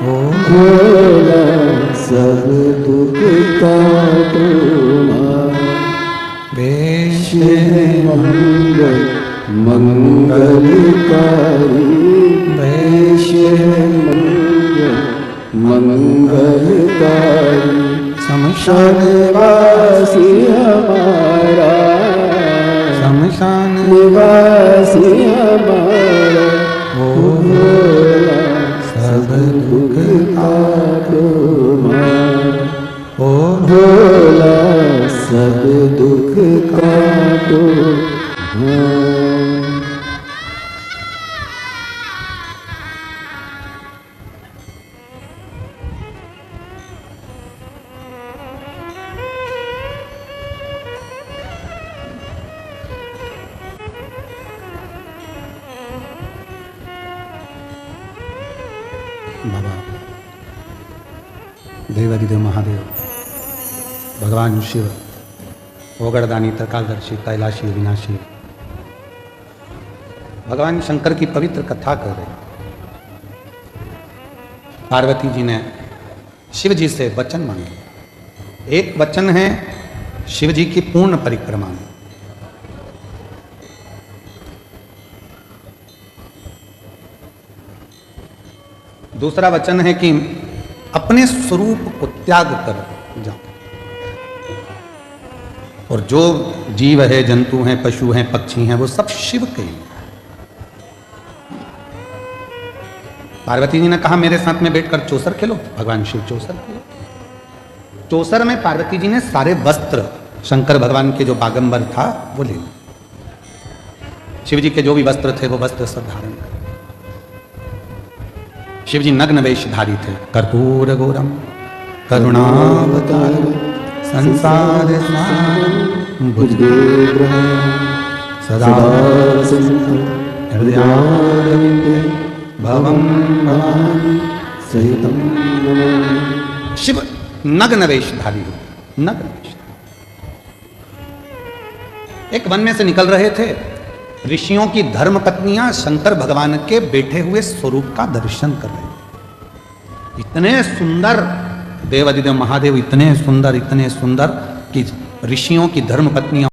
ओ भोला सब दुख काटो मार। वेश मंगल मंगलकारी, वेश मंगल मंगलकारी। शमशान वासी हमारा, शमशान निवासी हमारा। ओ भोला सब दुख काटो मार, ओ भोला सब दुख काटो मार। बाबा देवाधिदेव महादेव, भगवान शिव, ओगड़दानी, त्रिकालदर्शी, कैलाशी, विनाशी, भगवान शंकर की पवित्र कथा कर रहे। पार्वती जी ने शिव जी से वचन मांगे। एक वचन है शिव जी की पूर्ण परिक्रमा में, दूसरा वचन है कि अपने स्वरूप को त्याग कर जाओ, और जो जीव है, जंतु हैं, पशु हैं, पक्षी हैं, वो सब शिव के हैं। पार्वती जी ने कहा मेरे साथ में बैठकर चौसर खेलो। भगवान शिव चौसर खेलो। चौसर में पार्वती जी ने सारे वस्त्र, शंकर भगवान के जो बागंबर था वो ले लिया। शिव जी के जो भी वस्त्र थे वो वस्त्र सब धारण कर। शिव जी नग्न वेशधारी थे। कर्पूर गौरम करुणावतार संसार सारम भुजगेन्द्रम सदा हृदयारविंदे भवं भवानी सहितं नमामि। शिव नग्न वेशधारी हो, नग्न वेशधारी। एक वन में से निकल रहे थे। ऋषियों की धर्म पत्नियां शंकर भगवान के बैठे हुए स्वरूप का दर्शन कर रहे। इतने सुंदर देवाधिदेव महादेव, इतने सुंदर कि ऋषियों की धर्म पत्नियां